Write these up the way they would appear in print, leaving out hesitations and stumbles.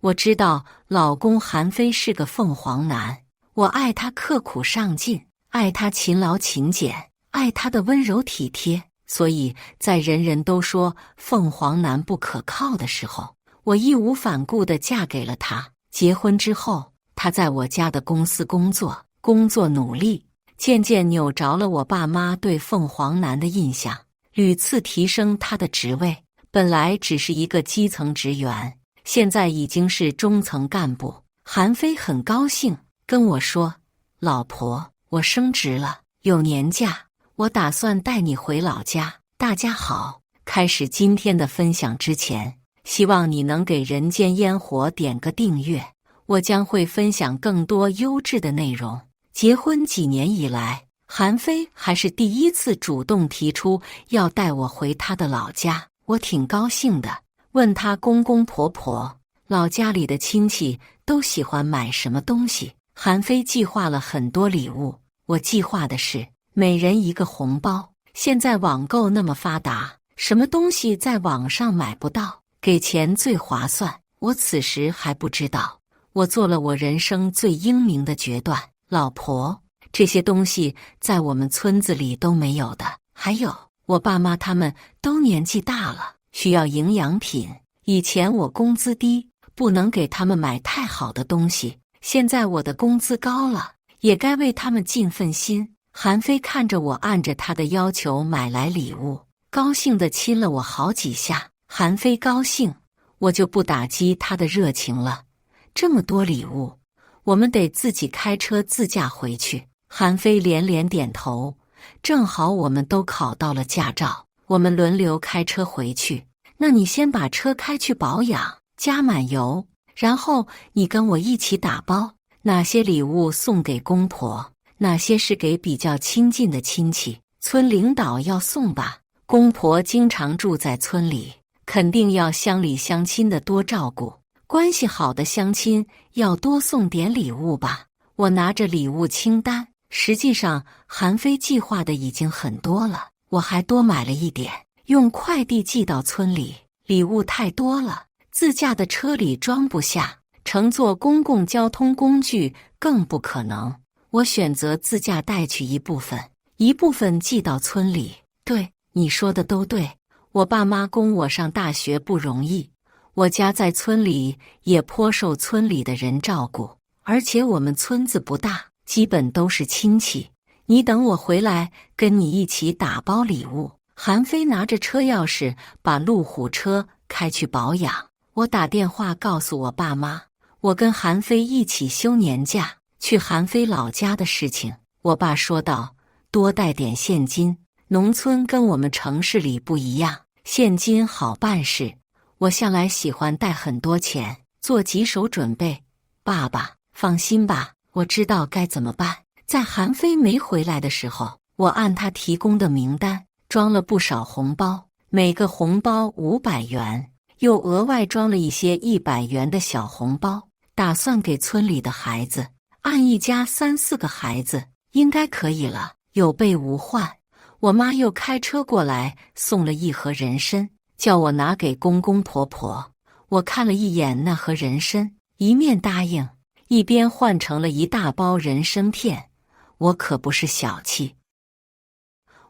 我知道老公韩飞是个凤凰男，我爱他刻苦上进，爱他勤劳勤俭，爱他的温柔体贴。所以在人人都说凤凰男不可靠的时候，我义无反顾地嫁给了他。结婚之后，他在我家的公司工作努力，渐渐扭着了我爸妈对凤凰男的印象，屡次提升他的职位。本来只是一个基层职员，现在已经是中层干部。韩飞很高兴，跟我说：“老婆，我升职了，有年假，我打算带你回老家。”大家好，开始今天的分享之前，希望你能给人间烟火点个订阅，我将会分享更多优质的内容。结婚几年以来，韩飞还是第一次主动提出要带我回他的老家，我挺高兴的。问他公公婆婆、老家里的亲戚都喜欢买什么东西，韩飞计划了很多礼物。我计划的是每人一个红包。现在网购那么发达，什么东西在网上买不到，给钱最划算。我此时还不知道，我做了我人生最英明的决断。老婆，这些东西在我们村子里都没有的。还有，我爸妈他们都年纪大了，需要营养品。以前我工资低，不能给他们买太好的东西，现在我的工资高了，也该为他们尽份心。韩飞看着我按着他的要求买来礼物，高兴地亲了我好几下。韩飞高兴，我就不打击他的热情了。这么多礼物，我们得自己开车自驾回去。韩飞连连点头，正好我们都考到了驾照，我们轮流开车回去。那你先把车开去保养，加满油，然后你跟我一起打包。哪些礼物送给公婆，哪些是给比较亲近的亲戚，村领导要送吧。公婆经常住在村里，肯定要乡里乡亲的多照顾，关系好的乡亲要多送点礼物吧。我拿着礼物清单，实际上韩飞计划的已经很多了，我还多买了一点，用快递寄到村里。礼物太多了，自驾的车里装不下，乘坐公共交通工具更不可能。我选择自驾带去一部分，一部分寄到村里。对，你说的都对，我爸妈供我上大学不容易，我家在村里也颇受村里的人照顾，而且我们村子不大，基本都是亲戚。你等我回来跟你一起打包礼物。韩飞拿着车钥匙把路虎车开去保养。我打电话告诉我爸妈，我跟韩飞一起休年假去韩飞老家的事情。我爸说道：“多带点现金，农村跟我们城市里不一样，现金好办事。”我向来喜欢带很多钱，做几手准备。爸爸，放心吧，我知道该怎么办。在韩飞没回来的时候，我按他提供的名单装了不少红包，每个红包500元，又额外装了一些100元的小红包，打算给村里的孩子，按一家3、4个孩子应该可以了，有备无患。我妈又开车过来送了一盒人参，叫我拿给公公婆婆。我看了一眼那盒人参，一面答应，一边换成了一大包人参片。我可不是小气，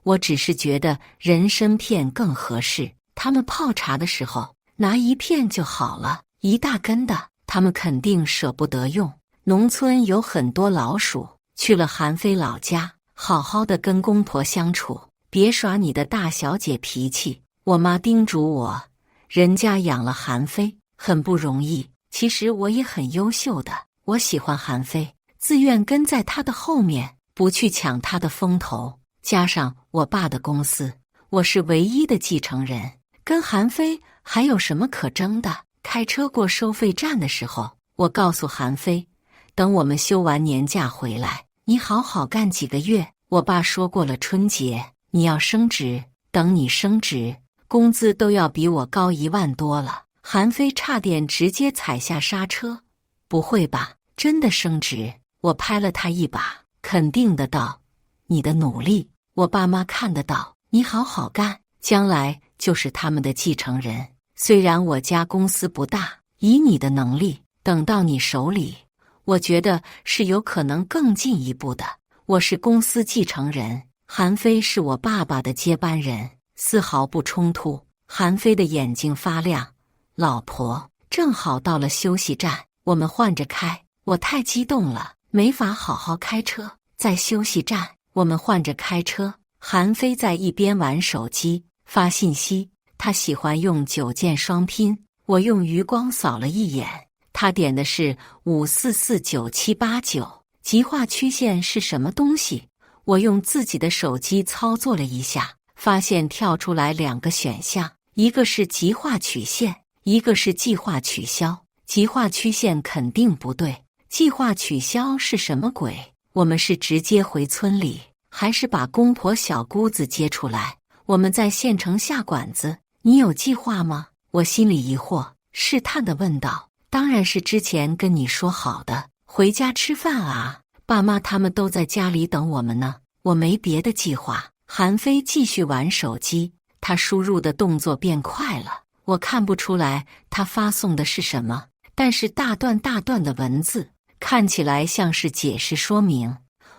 我只是觉得人参片更合适，他们泡茶的时候拿一片就好了，一大根的他们肯定舍不得用。农村有很多老鼠，去了韩飞老家，好好的跟公婆相处，别耍你的大小姐脾气。我妈叮嘱我，人家养了韩飞很不容易，其实我也很优秀的，我喜欢韩飞，自愿跟在他的后面，不去抢他的风头。加上我爸的公司，我是唯一的继承人，跟韩飞还有什么可争的？开车过收费站的时候，我告诉韩飞，等我们休完年假回来，你好好干几个月。我爸说过了春节你要升职，等你升职，工资都要比我高1万多了。韩飞差点直接踩下刹车，不会吧，真的升职？我拍了他一把，肯定的道，你的努力我爸妈看得到，你好好干，将来就是他们的继承人。虽然我家公司不大，以你的能力，等到你手里，我觉得是有可能更进一步的。我是公司继承人，韩非是我爸爸的接班人，丝毫不冲突。韩非的眼睛发亮。老婆，正好到了休息站，我们换着开。我太激动了，没法好好开车。在休息站，我们换着开车。韩非在一边玩手机发信息，他喜欢用9键双拼。我用余光扫了一眼，他点的是544979，极化曲线是什么东西？我用自己的手机操作了一下，发现跳出来2个选项，一个是极化曲线，一个是计划取消。极化曲线肯定不对，计划取消是什么鬼？我们是直接回村里，还是把公婆小姑子接出来？我们在县城下馆子，你有计划吗？我心里疑惑，试探地问道。当然是之前跟你说好的，回家吃饭啊，爸妈他们都在家里等我们呢。我没别的计划。韩非继续玩手机，他输入的动作变快了，我看不出来他发送的是什么，但是大段大段的文字，看起来像是解释说明。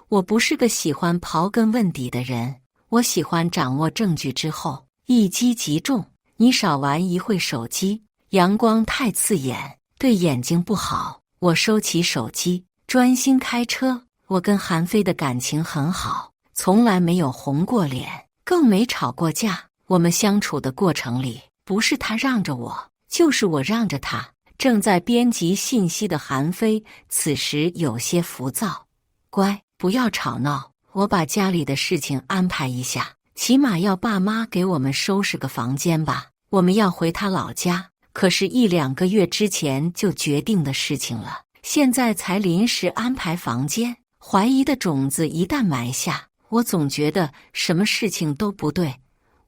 我不是个喜欢刨根问底的人，我喜欢掌握证据之后一击即中。你少玩一会手机，阳光太刺眼，对眼睛不好。我收起手机，专心开车。我跟韩非的感情很好，从来没有红过脸，更没吵过架。我们相处的过程里，不是他让着我，就是我让着他。正在编辑信息的韩非此时有些浮躁。乖，不要吵闹，我把家里的事情安排一下，起码要爸妈给我们收拾个房间吧。我们要回他老家，可是1、2个月之前就决定的事情了，现在才临时安排房间。怀疑的种子一旦埋下，我总觉得什么事情都不对。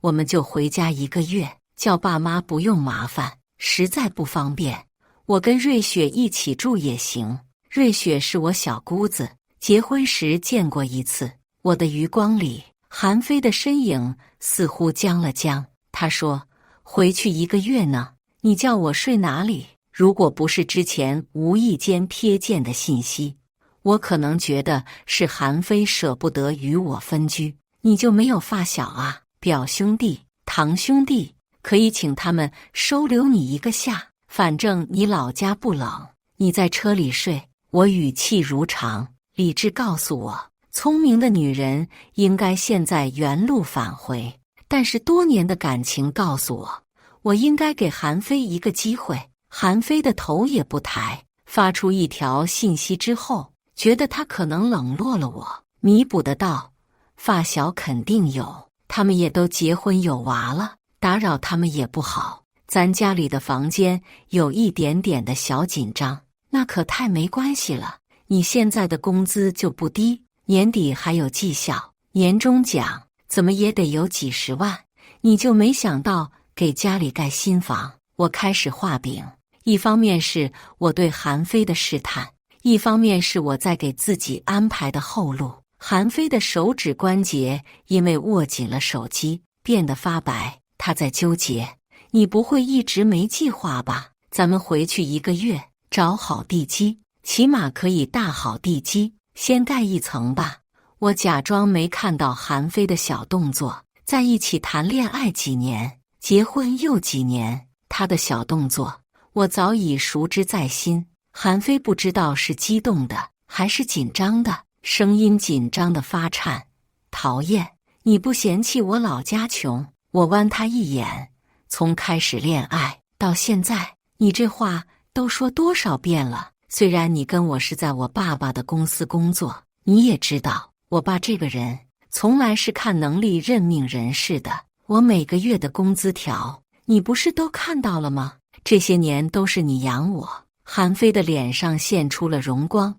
我们就回家1个月，叫爸妈不用麻烦，实在不方便，我跟瑞雪一起住也行。瑞雪是我小姑子，结婚时见过一次。我的余光里，韩非的身影似乎僵了僵。他说，回去1个月呢，你叫我睡哪里？如果不是之前无意间瞥见的信息，我可能觉得是韩非舍不得与我分居。你就没有发小啊，表兄弟、堂兄弟，可以请他们收留你1个夏，反正你老家不冷，你在车里睡。我语气如常，理智告诉我，聪明的女人应该现在原路返回，但是多年的感情告诉我，我应该给韩非一个机会。韩非的头也不抬，发出一条信息之后，觉得他可能冷落了我，弥补得到。发小肯定有，他们也都结婚有娃了，打扰他们也不好。咱家里的房间有一点点的小紧张，那可太没关系了。你现在的工资就不低，年底还有绩效，年终奖怎么也得有几10万，你就没想到给家里盖新房？我开始画饼，一方面是我对韩非的试探，一方面是我在给自己安排的后路。韩非的手指关节因为握紧了手机变得发白，他在纠结。你不会一直没计划吧？咱们回去1个月，找好地基，起码可以大好地基，先盖1层吧。我假装没看到韩非的小动作，在一起谈恋爱几年，结婚又几年，他的小动作我早已熟知在心。韩非不知道是激动的还是紧张的，声音紧张的发颤。讨厌，你不嫌弃我老家穷？我剜他一眼。从开始恋爱到现在，你这话都说多少遍了？虽然你跟我是在我爸爸的公司工作，你也知道我爸这个人从来是看能力任命人事的。我每个月的工资条，你不是都看到了吗？这些年都是你养我。韩非的脸上现出了荣光。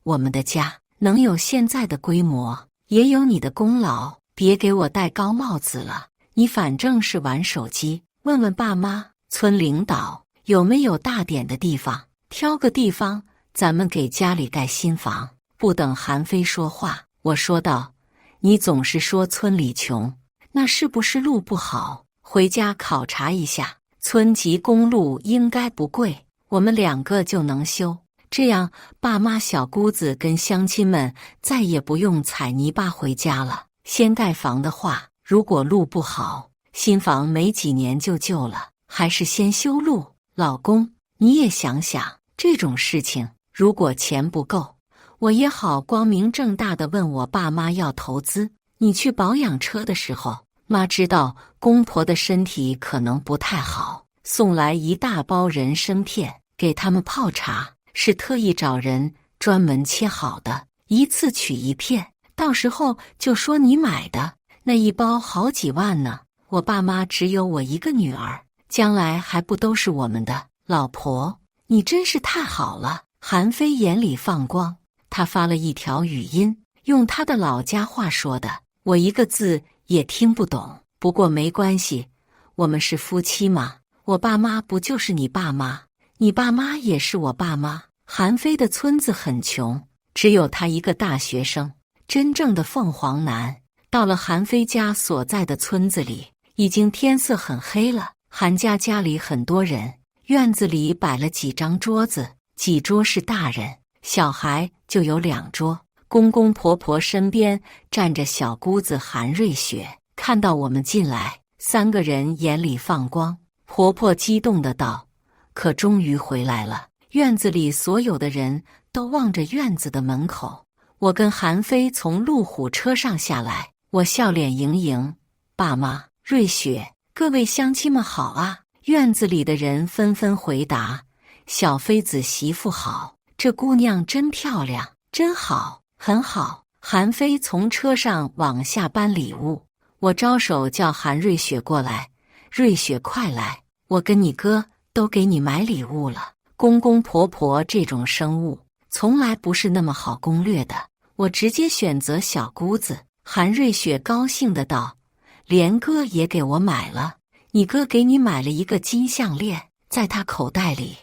我们的家能有现在的规模，也有你的功劳。别给我戴高帽子了，你反正是玩手机。问问爸妈、村领导有没有大点的地方，挑个地方，咱们给家里盖新房。不等韩非说话，我说道：你总是说村里穷，那是不是路不好？回家考察一下，村级公路应该不贵。我们2个就能修。这样，爸妈小姑子跟乡亲们再也不用踩泥巴回家了。先盖房的话，如果路不好，新房没几年就旧了，还是先修路。老公，你也想想，这种事情，如果钱不够，我也好光明正大的问我爸妈要投资。你去保养车的时候，妈知道公婆的身体可能不太好，送来一大包人参片给他们泡茶，是特意找人专门切好的，一次取1片，到时候就说你买的，那一包好几万呢。我爸妈只有我一个女儿，将来还不都是我们的。老婆，你真是太好了。韩非眼里放光，他发了一条语音，用他的老家话说的，我一个字也听不懂，不过没关系，我们是夫妻嘛，我爸妈不就是你爸妈，你爸妈也是我爸妈。韩非的村子很穷，只有他一个大学生，真正的凤凰男。到了韩非家所在的村子里，已经天色很黑了。韩家家里很多人，院子里摆了几张桌子，几桌是大人，小孩就有2桌。公公婆婆身边站着小姑子韩瑞雪，看到我们进来，3个人眼里放光。婆婆激动的道：可终于回来了。院子里所有的人都望着院子的门口。我跟韩非从路虎车上下来，我笑脸盈盈，爸妈、瑞雪，各位乡亲们好啊。院子里的人纷纷回答：小妃子媳妇好，这姑娘真漂亮，真好，很好。韩非从车上往下搬礼物，我招手叫韩瑞雪过来，瑞雪快来，我跟你哥都给你买礼物了。公公婆婆这种生物从来不是那么好攻略的，我直接选择小姑子。韩瑞雪高兴的道：连哥也给我买了，你哥给你买了一个金项链，在他口袋里。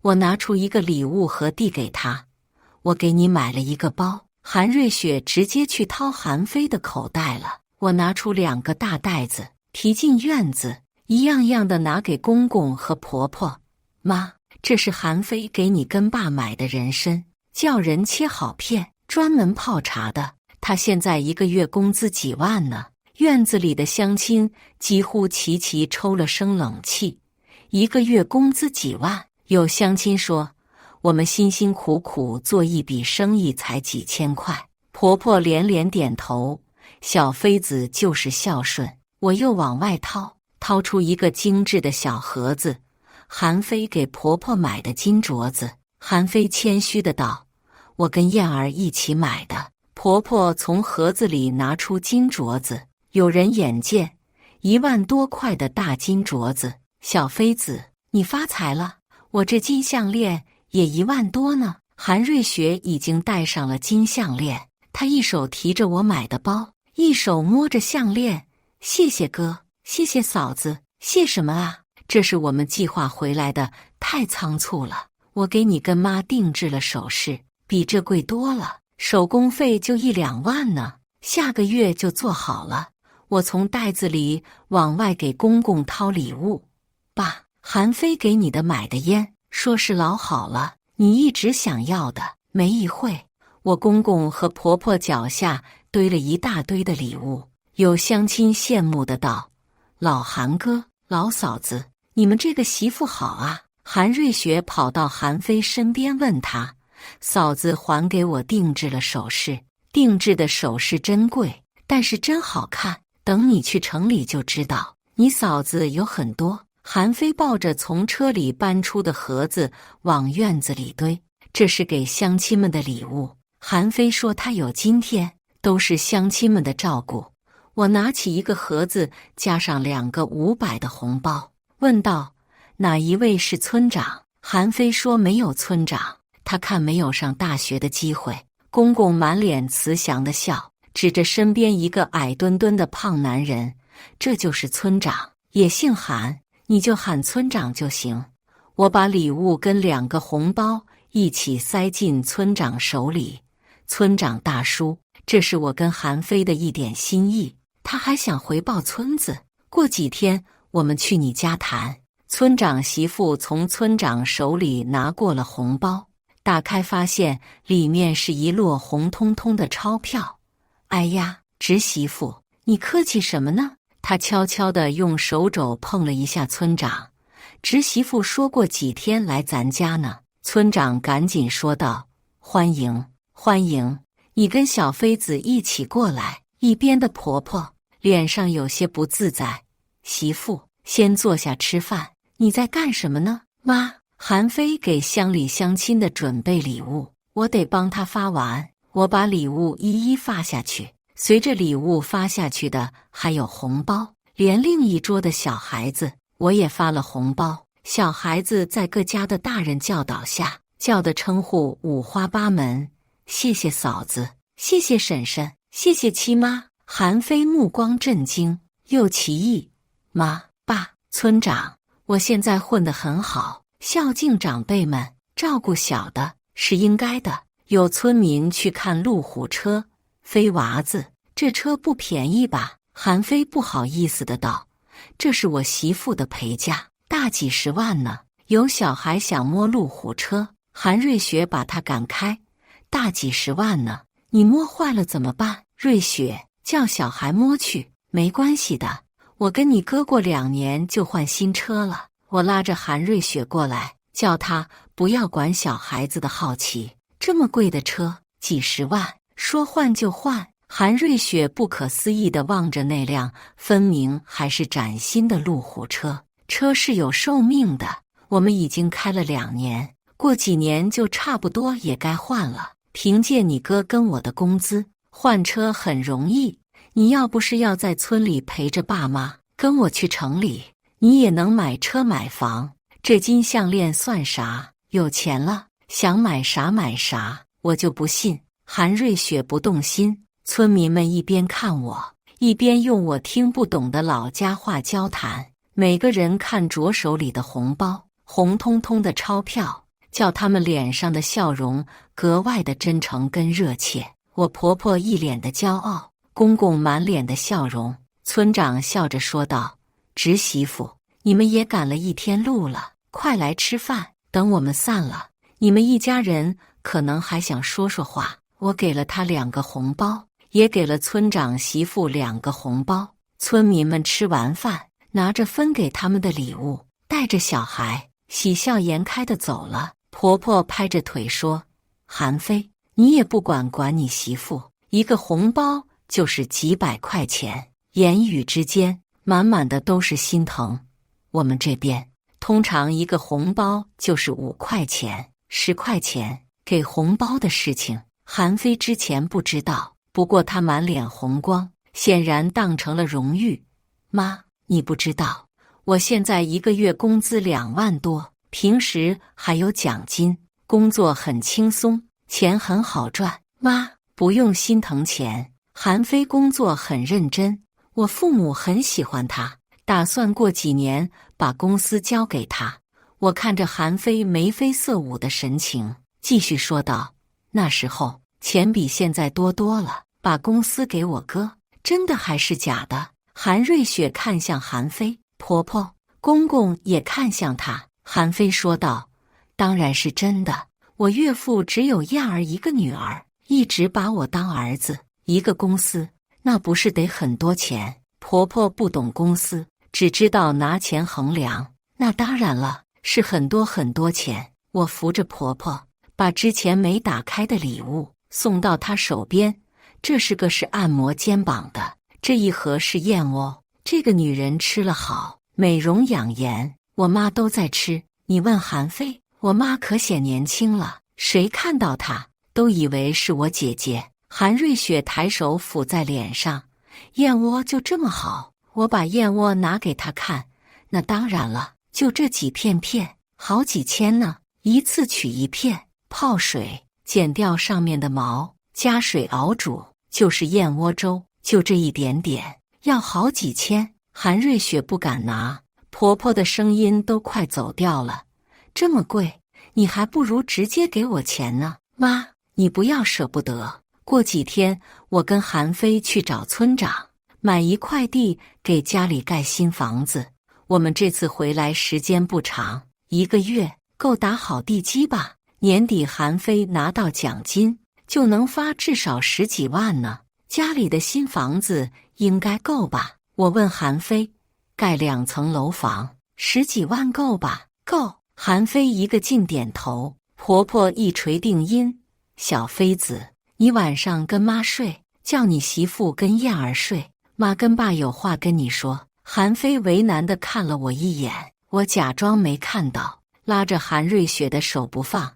我拿出一个礼物盒递给他，我给你买了一个包。韩瑞雪直接去掏韩非的口袋了。我拿出2个大袋子提进院子，一样样的拿给公公和婆婆。妈，这是韩非给你跟爸买的人参，叫人切好片，专门泡茶的。他现在1个月工资几万呢。院子里的乡亲几乎齐齐抽了声冷气，1个月工资几万？有乡亲说，我们辛辛苦苦做一笔生意才几千块。婆婆连连点头，小妃子就是孝顺。我又往外掏出一个精致的小盒子，韩非给婆婆买的金镯子。韩非谦虚的道：我跟燕儿一起买的。婆婆从盒子里拿出金镯子，有人眼见1万多块的大金镯子。小妃子，你发财了，我这金项链也1万多呢。韩瑞雪已经戴上了金项链，她一手提着我买的包，一手摸着项链。谢谢哥，谢谢嫂子。谢什么啊？这是我们计划回来的，太仓促了。我给你跟妈定制了首饰，比这贵多了，手工费就1、2万呢，下个月就做好了。我从袋子里往外给公公掏礼物。爸，韩非给你的买的烟，说是老好了，你一直想要的。没一会，我公公和婆婆脚下堆了一大堆的礼物。有乡亲羡慕的道：老韩哥，老嫂子，你们这个媳妇好啊。韩瑞雪跑到韩非身边问他：嫂子还给我定制了首饰，定制的首饰真贵，但是真好看，等你去城里就知道。你嫂子有很多。韩非抱着从车里搬出的盒子往院子里堆，这是给乡亲们的礼物。韩非说他有今天，都是乡亲们的照顾。我拿起一个盒子，加上2个500的红包，问道：哪一位是村长？韩非说没有村长，他看没有上大学的机会。公公满脸慈祥的笑，指着身边一个矮墩墩的胖男人：这就是村长，也姓韩，你就喊村长就行。我把礼物跟2个红包一起塞进村长手里。村长大叔，这是我跟韩非的一点心意，他还想回报村子，过几天我们去你家谈。村长媳妇从村长手里拿过了红包，打开发现里面是一摞红彤彤的钞票。哎呀，侄媳妇，你客气什么呢？他悄悄地用手肘碰了一下村长。侄媳妇说过几天来咱家呢。村长赶紧说道：欢迎欢迎，你跟小妃子一起过来。一边的婆婆脸上有些不自在。媳妇，先坐下吃饭。你在干什么呢？妈，韩非给乡里乡亲的准备礼物，我得帮他发完。我把礼物一一发下去，随着礼物发下去的还有红包，连另一桌的小孩子我也发了红包。小孩子在各家的大人教导下，叫的称呼五花八门，谢谢嫂子，谢谢婶婶，谢谢七妈。韩非目光震惊又奇异。妈，爸，村长，我现在混得很好，孝敬长辈们，照顾小的是应该的。有村民去看路虎车，飞娃子，这车不便宜吧？韩非不好意思的道：这是我媳妇的陪嫁，大几十万呢。有小孩想摸路虎车，韩瑞雪把他赶开。大几十万呢，你摸坏了怎么办？瑞雪，叫小孩摸去，没关系的，我跟你哥过2年就换新车了。我拉着韩瑞雪过来，叫他不要管小孩子的好奇，这么贵的车，几十万，说换就换。韩瑞雪不可思议地望着那辆分明还是崭新的路虎车，车是有寿命的，我们已经开了2年，过几年就差不多也该换了。凭借你哥跟我的工资，换车很容易。你要不是要在村里陪着爸妈，跟我去城里，你也能买车买房。这金项链算啥？有钱了，想买啥买啥，我就不信。韩瑞雪不动心。村民们一边看我，一边用我听不懂的老家话交谈。每个人看着手里的红包，红彤彤的钞票，叫他们脸上的笑容格外的真诚跟热切。我婆婆一脸的骄傲，公公满脸的笑容。村长笑着说道：侄媳妇，你们也赶了1天路了，快来吃饭。等我们散了，你们一家人可能还想说说话。我给了他2个红包，也给了村长媳妇2个红包。村民们吃完饭，拿着分给他们的礼物，带着小孩喜笑颜开地走了。婆婆拍着腿说：韩非，你也不管你媳妇，1个红包就是几百块钱，言语之间满满的都是心疼。我们这边通常1个红包就是5块钱、10块钱。给红包的事情，韩非之前不知道，不过他满脸红光，显然当成了荣誉。妈，你不知道，我现在1个月工资2万多，平时还有奖金，工作很轻松，钱很好赚。妈，不用心疼钱，韩非工作很认真，我父母很喜欢他，打算过几年把公司交给他。我看着韩非眉飞色舞的神情，继续说道：那时候钱比现在多多了，把公司给我哥，真的还是假的？韩瑞雪看向韩非，婆婆、公公也看向他。韩非说道：当然是真的，我岳父只有燕儿1个女儿，一直把我当儿子。1个公司那不是得很多钱？婆婆不懂公司，只知道拿钱衡量。那当然了，是很多很多钱。我扶着婆婆，把之前没打开的礼物送到她手边。这是按摩肩膀的，这一盒是燕窝，这个女人吃了好，美容养颜，我妈都在吃。你问韩非，我妈可显年轻了，谁看到她都以为是我姐姐。韩瑞雪抬手抚在脸上，燕窝就这么好？我把燕窝拿给她看，那当然了，就这几片，好几千呢，一次取1片，泡水，剪掉上面的毛，加水熬煮，就是燕窝粥，就这一点点，要好几千。韩瑞雪不敢拿，婆婆的声音都快走掉了。这么贵，你还不如直接给我钱呢。妈，你不要舍不得，过几天我跟韩非去找村长，买1块地给家里盖新房子。我们这次回来时间不长，1个月够打好地基吧？年底韩非拿到奖金，就能发至少10几万呢。家里的新房子应该够吧？我问韩非，盖2层楼房，10几万够吧？够。韩非一个劲点头。婆婆一锤定音：小妃子，你晚上跟妈睡，叫你媳妇跟燕儿睡。妈跟爸有话跟你说。韩非为难地看了我一眼，我假装没看到，拉着韩瑞雪的手不放。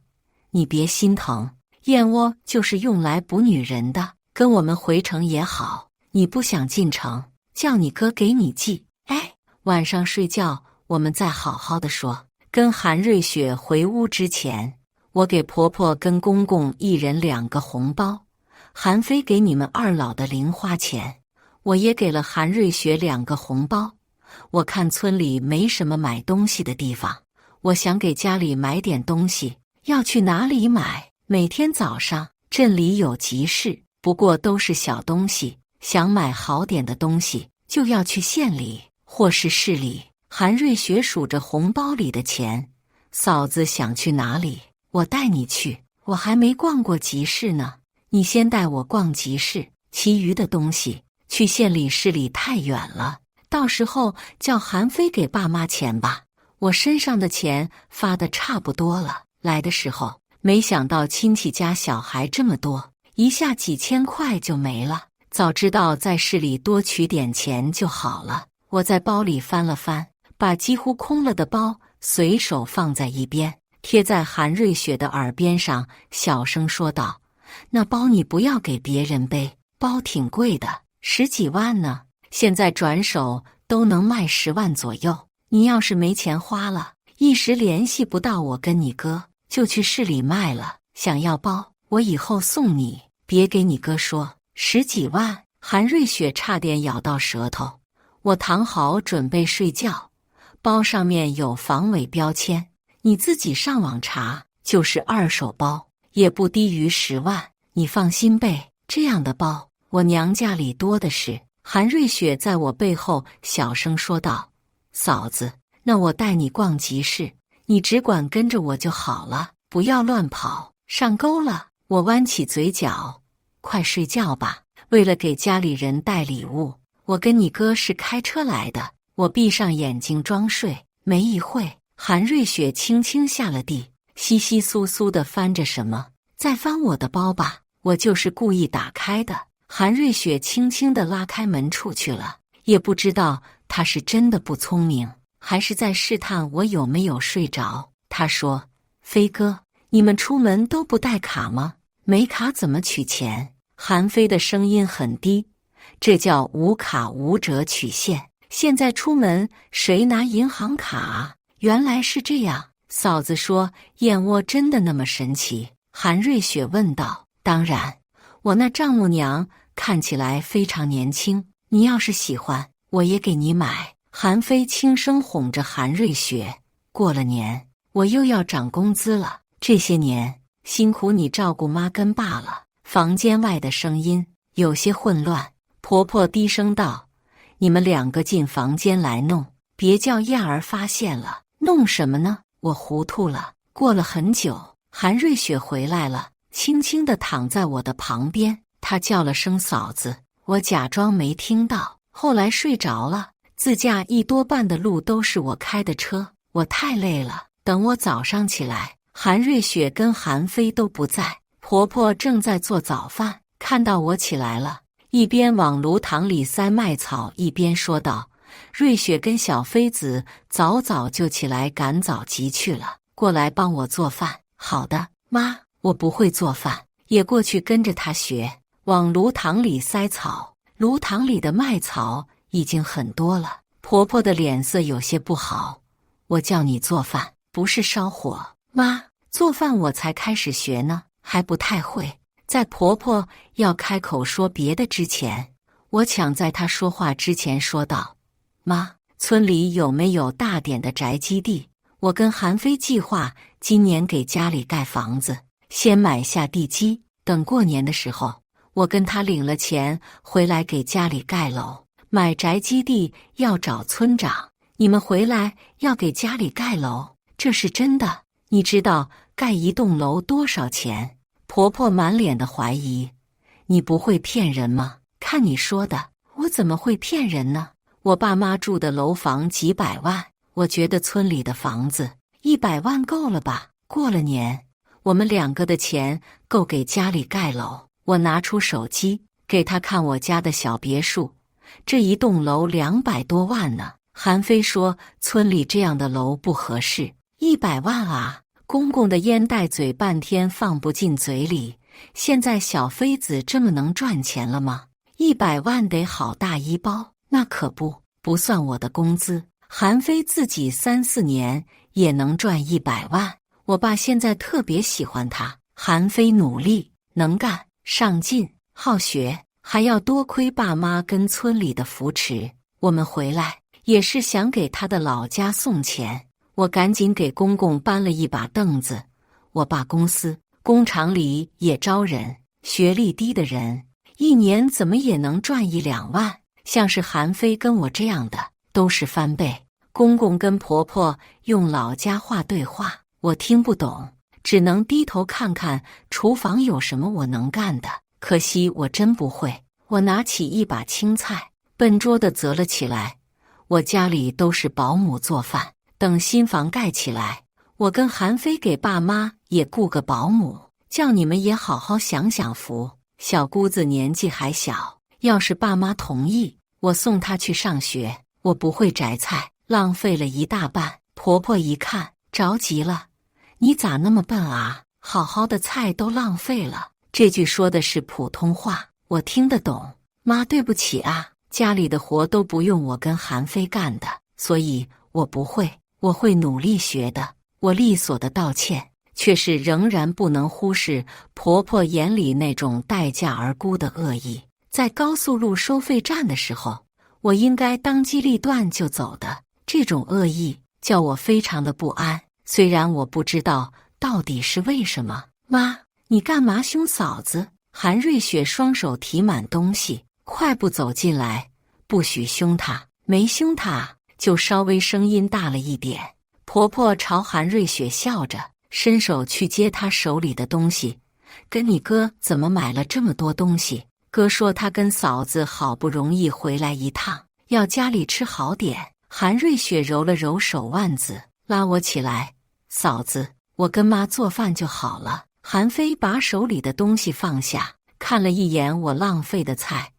你别心疼，燕窝就是用来补女人的，跟我们回城也好。你不想进城，叫你哥给你寄。哎，晚上睡觉我们再好好的说。跟韩瑞雪回屋之前，我给婆婆跟公公1人2个红包，韩非给你们2老的零花钱，我也给了韩瑞雪2个红包。我看村里没什么买东西的地方，我想给家里买点东西，要去哪里买？每天早上镇里有集市，不过都是小东西，想买好点的东西就要去县里或是市里。韩瑞雪数着红包里的钱，嫂子想去哪里？我带你去。我还没逛过集市呢，你先带我逛集市，其余的东西去县里市里太远了，到时候叫韩非给爸妈钱吧。我身上的钱发的差不多了，来的时候没想到亲戚家小孩这么多，一下几千块就没了。早知道在市里多取点钱就好了。我在包里翻了翻，把几乎空了的包随手放在一边，贴在韩瑞雪的耳边上，小声说道：那包你不要给别人背，包挺贵的，10几万呢，现在转手都能卖10万左右。你要是没钱花了，一时联系不到我跟你哥，就去市里卖了。想要包，我以后送你，别给你哥说。10几万，韩瑞雪差点咬到舌头。我躺好准备睡觉，包上面有防伪标签，你自己上网查，就是2手包，也不低于10万。你放心背，这样的包我娘家里多的是。韩瑞雪在我背后小声说道：嫂子，那我带你逛集市，你只管跟着我就好了，不要乱跑，上钩了。我弯起嘴角，快睡觉吧。为了给家里人带礼物，我跟你哥是开车来的。我闭上眼睛装睡，没一会，韩瑞雪轻轻下了地，窸窸窣窣地翻着什么。再翻我的包吧，我就是故意打开的。韩瑞雪轻轻地拉开门出去了，也不知道她是真的不聪明，还是在试探我有没有睡着。她说：飞哥，你们出门都不带卡吗？没卡怎么取钱？韩非的声音很低，这叫无卡无辙取现。现在出门谁拿银行卡啊？原来是这样。嫂子说燕窝真的那么神奇？韩瑞雪问道。当然，我那丈母娘看起来非常年轻，你要是喜欢，我也给你买。韩非轻声哄着韩瑞雪，过了年我又要涨工资了，这些年辛苦你照顾妈跟爸了。房间外的声音有些混乱，婆婆低声道：你们2个进房间来弄，别叫燕儿发现了。弄什么呢？我糊涂了。过了很久，韩瑞雪回来了，轻轻地躺在我的旁边，她叫了声嫂子，我假装没听到，后来睡着了。自驾1多半的路都是我开的车，我太累了。等我早上起来，韩瑞雪跟韩非都不在，婆婆正在做早饭，看到我起来了，一边往炉膛里塞麦草，一边说道：瑞雪跟小妃子早早就起来赶早集去了，过来帮我做饭。好的，妈。我不会做饭，也过去跟着她学，往炉膛里塞草。炉膛里的麦草已经很多了，婆婆的脸色有些不好。我叫你做饭，不是烧火。妈，做饭我才开始学呢，还不太会。在婆婆要开口说别的之前，我抢在她说话之前说道：妈，村里有没有大点的宅基地？我跟韩非计划今年给家里盖房子，先买下地基，等过年的时候，我跟他领了钱回来给家里盖楼。买宅基地要找村长，你们回来要给家里盖楼，这是真的。你知道盖一栋楼多少钱？婆婆满脸的怀疑。你不会骗人吗？看你说的，我怎么会骗人呢？我爸妈住的楼房几百万，我觉得村里的房子100万够了吧？过了年，我们2个的钱够给家里盖楼。我拿出手机给他看我家的小别墅，这一栋楼200多万呢。韩非说村里这样的楼不合适，100万啊！公公的烟袋嘴半天放不进嘴里。现在小妃子这么能赚钱了吗？100万得好大一包，那可不算我的工资。韩非自己3、4年也能赚100万。我爸现在特别喜欢他，韩非努力、能干、上进、好学，还要多亏爸妈跟村里的扶持。我们回来也是想给他的老家送钱，我赶紧给公公搬了一把凳子。我爸公司工厂里也招人，学历低的人1年怎么也能赚1、2万，像是韩非跟我这样的都是翻倍。公公跟婆婆用老家话对话，我听不懂，只能低头看看厨房有什么我能干的。可惜我真不会。我拿起一把青菜，笨拙地择了起来。我家里都是保姆做饭，等新房盖起来，我跟韩非给爸妈也雇个保姆，叫你们也好好享享福。小姑子年纪还小，要是爸妈同意，我送她去上学。我不会摘菜，浪费了一大半。婆婆一看着急了，你咋那么笨啊？好好的菜都浪费了。这句说的是普通话，我听得懂。妈，对不起啊，家里的活都不用我跟韩非干的，所以我不会，我会努力学的。我利索的道歉，却是仍然不能忽视婆婆眼里那种待价而沽的恶意。在高速路收费站的时候，我应该当机立断就走的，这种恶意叫我非常的不安，虽然我不知道到底是为什么。妈，你干嘛凶嫂子？韩瑞雪双手提满东西，快步走进来。不许凶她，没凶她，就稍微声音大了一点。婆婆朝韩瑞雪笑着，伸手去接她手里的东西。跟你哥怎么买了这么多东西？哥说他跟嫂子好不容易回来一趟，要家里吃好点。韩瑞雪揉了揉手腕子，拉我起来。嫂子，我跟妈做饭就好了。韩非把手里的东西放下，看了一眼我浪费的菜。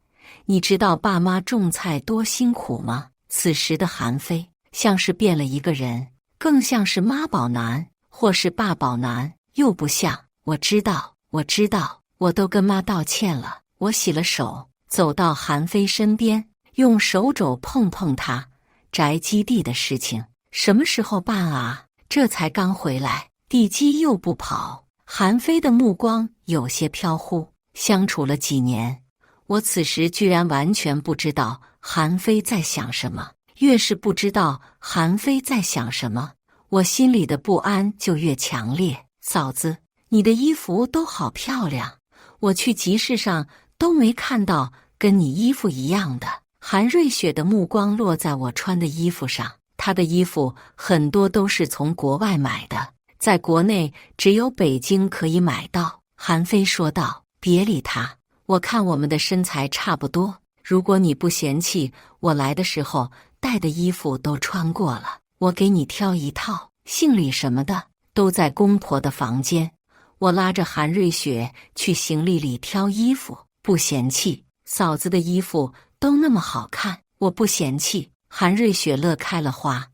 你知道爸妈种菜多辛苦吗？此时的韩非像是变了一个人，更像是妈宝男或是爸宝男，又不像。我知道，我都跟妈道歉了。我洗了手，走到韩非身边，用手肘碰碰他。宅基地的事情什么时候办啊？这才刚回来，地基又不跑。韩非的目光有些飘忽。相处了几年，我此时居然完全不知道韩非在想什么。越是不知道韩非在想什么，我心里的不安就越强烈。嫂子，你的衣服都好漂亮，我去集市上都没看到跟你衣服一样的。韩瑞雪的目光落在我穿的衣服上，她的衣服很多都是从国外买的，在国内只有北京可以买到。韩非说道，别理他，我看我们的身材差不多，如果你不嫌弃，我来的时候带的衣服都穿过了，我给你挑一套，行李什么的都在公婆的房间。我拉着韩瑞雪去行李里挑衣服，不嫌弃，嫂子的衣服都那么好看，我不嫌弃。韩瑞雪乐开了花，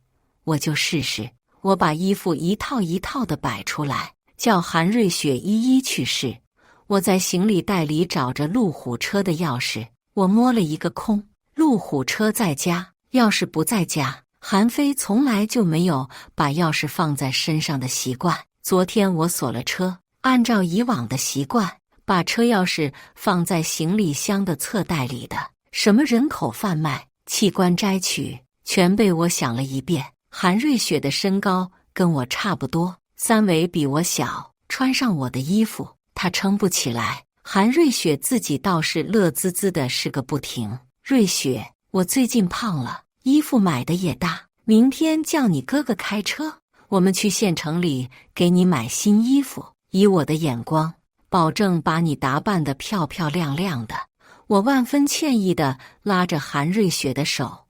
我就试试。我把衣服一套一套的摆出来，叫韩瑞雪一一去试。我在行李袋里找着路虎车的钥匙，我摸了一个空，路虎车在家，钥匙不在家。韩非从来就没有把钥匙放在身上的习惯，昨天我锁了车，按照以往的习惯，把车钥匙放在行李箱的侧袋里的。什么人口贩卖、器官摘取，全被我想了一遍。韩瑞雪的身高跟我差不多，3围比我小，穿上我的衣服，她撑不起来。韩瑞雪自己倒是乐滋滋的是个不停。瑞雪，我最近胖了，衣服买的也大，明天叫你哥哥开车，我们去县城里给你买新衣服。以我的眼光，保证把你打扮得漂漂亮亮的。我万分歉意地拉着韩瑞雪的手，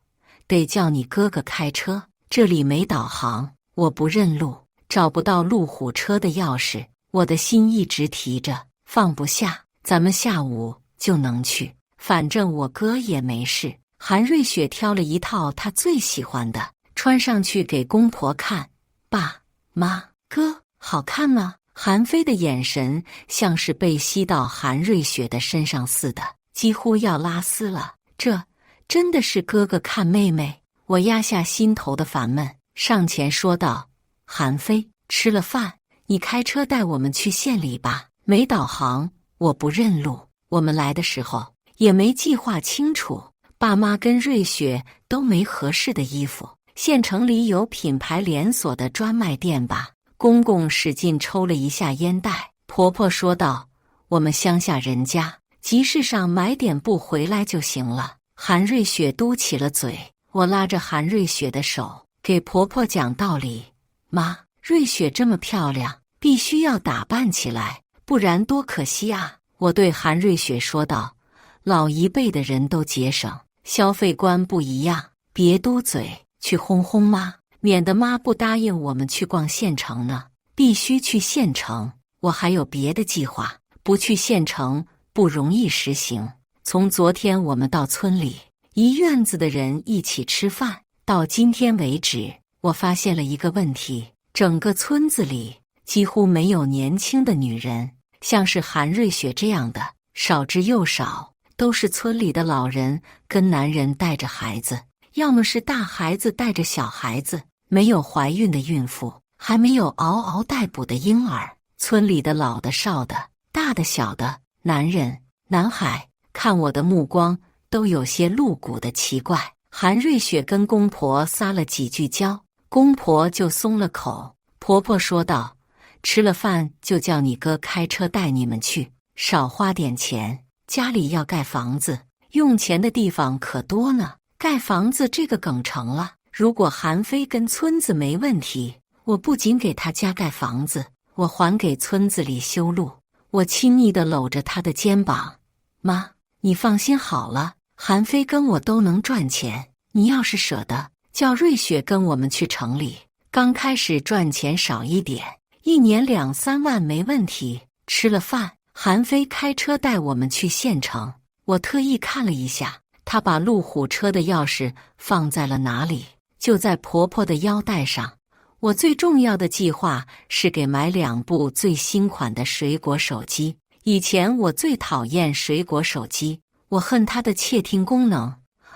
得叫你哥哥开车，这里没导航，我不认路，找不到路虎车的钥匙，我的心一直提着，放不下。咱们下午就能去，反正我哥也没事。韩瑞雪挑了一套她最喜欢的，穿上去给公婆看。爸妈哥，好看吗？韩飞的眼神像是被吸到韩瑞雪的身上似的，几乎要拉丝了。这真的是哥哥看妹妹？我压下心头的烦闷，上前说道：韩飞，吃了饭，你开车带我们去县里吧。没导航，我不认路，我们来的时候也没计划清楚，爸妈跟瑞雪都没合适的衣服。县城里有品牌连锁的专卖店吧？公公使劲抽了一下烟袋，婆婆说道：我们乡下人家，集市上买点布回来就行了。韩瑞雪嘟起了嘴，我拉着韩瑞雪的手，给婆婆讲道理：妈，瑞雪这么漂亮，必须要打扮起来，不然多可惜啊。我对韩瑞雪说道：老一辈的人都节省，消费观不一样，别嘟嘴，去哄哄妈，免得妈不答应我们去逛县城呢。必须去县城，我还有别的计划，不去县城不容易实行。从昨天我们到村里一院子的人一起吃饭，到今天为止，我发现了一个问题，整个村子里几乎没有年轻的女人，像是韩瑞雪这样的少之又少，都是村里的老人跟男人带着孩子，要么是大孩子带着小孩子，没有怀孕的孕妇，还没有嗷嗷待哺的婴儿。村里的老的少的，大的小的，男人男孩，看我的目光都有些露骨的奇怪。韩瑞雪跟公婆撒了几句娇，公婆就松了口。婆婆说道：吃了饭就叫你哥开车带你们去，少花点钱，家里要盖房子，用钱的地方可多呢。盖房子这个梗成了，如果韩飞跟村子没问题，我不仅给他家盖房子，我还给村子里修路。我亲昵地搂着他的肩膀，妈，你放心好了，韩飞跟我都能赚钱，你要是舍得，叫瑞雪跟我们去城里，刚开始赚钱少一点，1年2、3万没问题。吃了饭，韩飞开车带我们去县城。我特意看了一下，他把路虎车的钥匙放在了哪里？就在婆婆的腰带上。我最重要的计划是给买2部最新款的水果手机。以前我最讨厌水果手机，我恨它的窃听功能，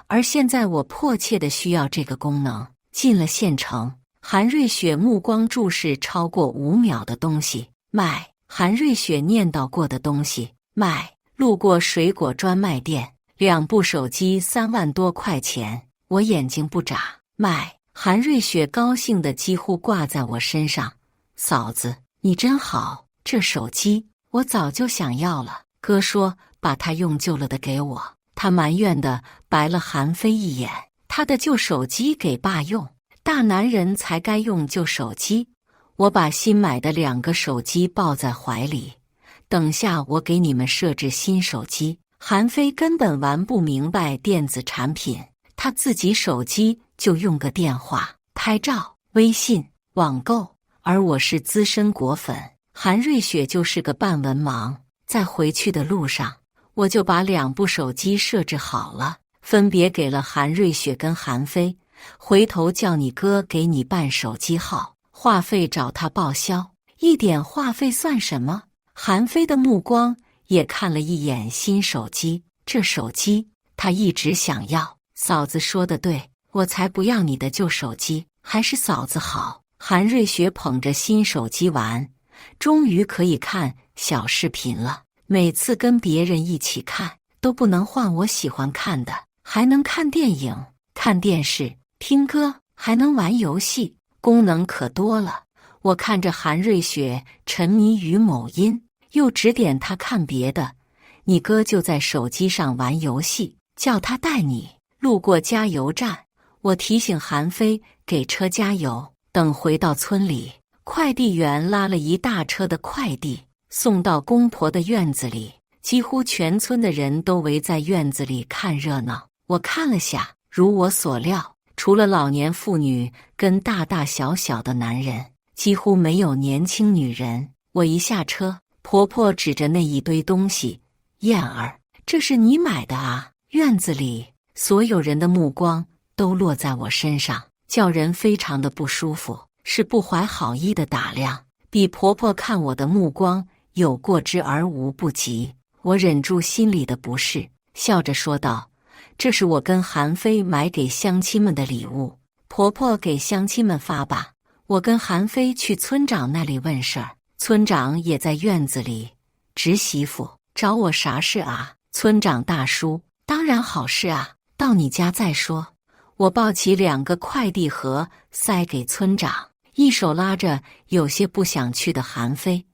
而现在我迫切的需要这个功能。进了县城，韩瑞雪目光注视超过5秒的东西，卖。韩瑞雪念叨过的东西，卖。路过水果专卖店，2部手机3万多块钱，我眼睛不眨，卖。韩瑞雪高兴的几乎挂在我身上，嫂子，你真好，这手机我早就想要了。哥说把他用旧了的给我，他埋怨的白了韩飞一眼，他的旧手机给爸用，大男人才该用旧手机。我把新买的2个手机抱在怀里，等下我给你们设置新手机。韩飞根本玩不明白电子产品，他自己手机就用个电话、拍照、微信、网购，而我是资深果粉，韩瑞雪就是个半文盲。在回去的路上，我就把2部手机设置好了，分别给了韩瑞雪跟韩飞。回头叫你哥给你办手机号，话费找他报销，一点话费算什么？韩飞的目光也看了一眼新手机，这手机他一直想要。嫂子说的对，我才不要你的旧手机，还是嫂子好。韩瑞雪捧着新手机玩，终于可以看小视频了。每次跟别人一起看，都不能换我喜欢看的，还能看电影、看电视、听歌，还能玩游戏，功能可多了。我看着韩瑞雪沉迷于某音，又指点她看别的。你哥就在手机上玩游戏，叫他带你。路过加油站，我提醒韩飞给车加油。等回到村里，快递员拉了一大车的快递送到公婆的院子里，几乎全村的人都围在院子里看热闹。我看了下，如我所料，除了老年妇女跟大大小小的男人，几乎没有年轻女人。我一下车，婆婆指着那一堆东西：“燕儿，这是你买的啊！”院子里所有人的目光都落在我身上，叫人非常的不舒服，是不怀好意的打量，比婆婆看我的目光有过之而无不及。我忍住心里的不适，笑着说道：“这是我跟韩飞买给乡亲们的礼物，婆婆给乡亲们发吧。我跟韩飞去村长那里问事儿，村长也在院子里。侄媳妇找我啥事啊？”村长大叔：“当然好事啊，到你家再说。”我抱起2个快递盒塞给村长，一手拉着有些不想去的韩飞。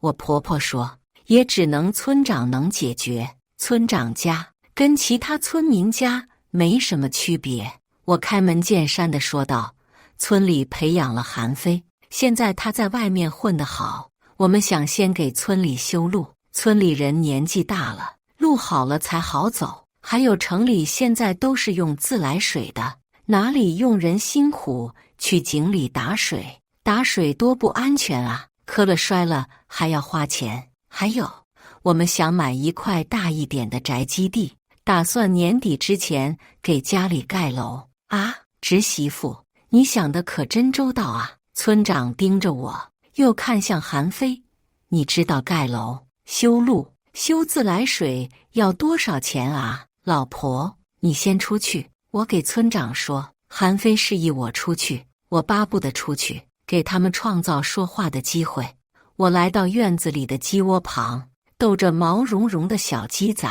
我婆婆说：“也只能村长能解决，村长家跟其他村民家没什么区别。”我开门见山地说道：“村里培养了韩飞，现在他在外面混得好，我们想先给村里修路。村里人年纪大了，路好了才好走。还有城里现在都是用自来水的，哪里用人辛苦去井里打水？打水多不安全啊！磕了摔了还要花钱。还有，我们想买一块大一点的宅基地，打算年底之前给家里盖楼啊！侄媳妇，你想的可真周到啊！”村长盯着我，又看向韩飞：“你知道盖楼、修路、修自来水要多少钱啊？”老婆，你先出去。我给村长说。韩飞示意我出去，我巴不得出去，给他们创造说话的机会。我来到院子里的鸡窝旁，逗着毛茸茸的小鸡仔，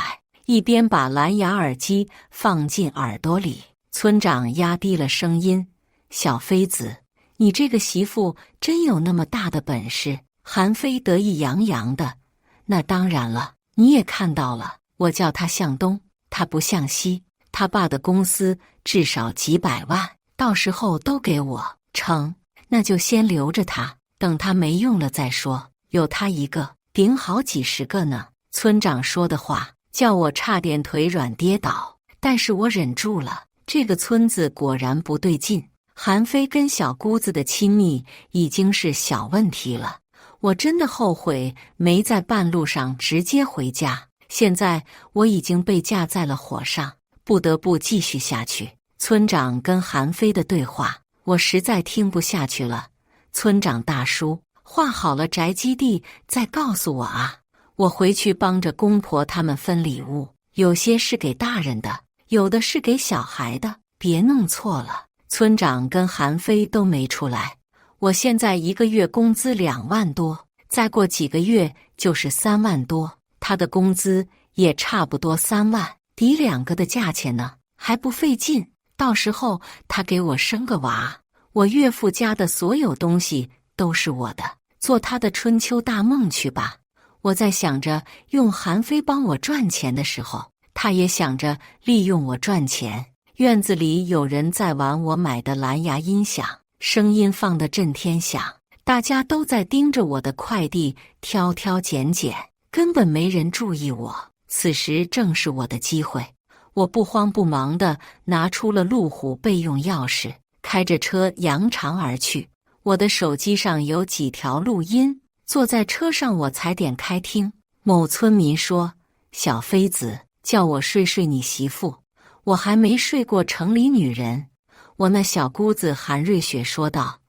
一边把蓝牙耳机放进耳朵里。村长压低了声音：“小妃子，你这个媳妇真有那么大的本事？”韩飞得意洋洋的：“那当然了，你也看到了，我叫他向东，他不向西，他爸的公司至少几百万，到时候都给我。成，那就先留着他，等他没用了再说。有他一个，顶好几10个呢。”村长说的话叫我差点腿软跌倒，但是我忍住了。这个村子果然不对劲，韩飞跟小姑子的亲密已经是小问题了。我真的后悔没在半路上直接回家，现在我已经被架在了火上，不得不继续下去。村长跟韩飞的对话，我实在听不下去了。村长大叔，画好了宅基地再告诉我啊！我回去帮着公婆他们分礼物，有些是给大人的，有的是给小孩的，别弄错了。村长跟韩飞都没出来。我现在1个月工资2万多，再过几个月就是3万多，他的工资也差不多3万，抵2个的价钱呢，还不费劲。到时候他给我生个娃，我岳父家的所有东西都是我的，做他的春秋大梦去吧。我在想着用韩飞帮我赚钱的时候，他也想着利用我赚钱。院子里有人在玩我买的蓝牙音响，声音放得震天响，大家都在盯着我的快递挑挑拣拣，根本没人注意我。此时正是我的机会，我不慌不忙地拿出了路虎备用钥匙，开着车扬长而去。我的手机上有几条录音，坐在车上我才点开听。某村民说：“小妃子，叫我睡睡你媳妇，我还没睡过城里女人。”我那小姑子韩瑞雪说道：“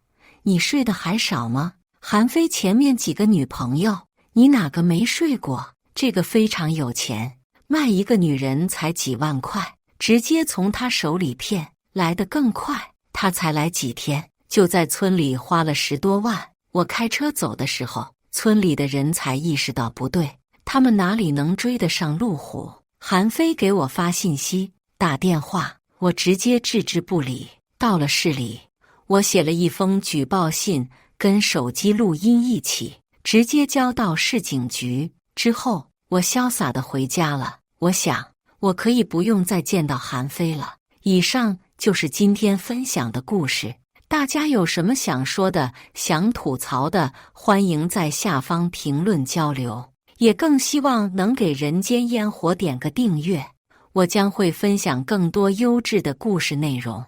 你睡得还少吗？韩飞前面几个女朋友，你哪个没睡过？这个非常有钱，卖一个女人才几万块，直接从他手里骗来得更快。他才来几天，就在村里花了10多万。我开车走的时候，村里的人才意识到不对，他们哪里能追得上路虎？韩飞给我发信息、打电话，我直接置之不理。到了市里，我写了一封举报信，跟手机录音一起，直接交到市警局。之后，我潇洒地回家了。我想，我可以不用再见到韩飞了。以上就是今天分享的故事。大家有什么想说的、想吐槽的，欢迎在下方评论交流。也更希望能给人间烟火点个订阅，我将会分享更多优质的故事内容。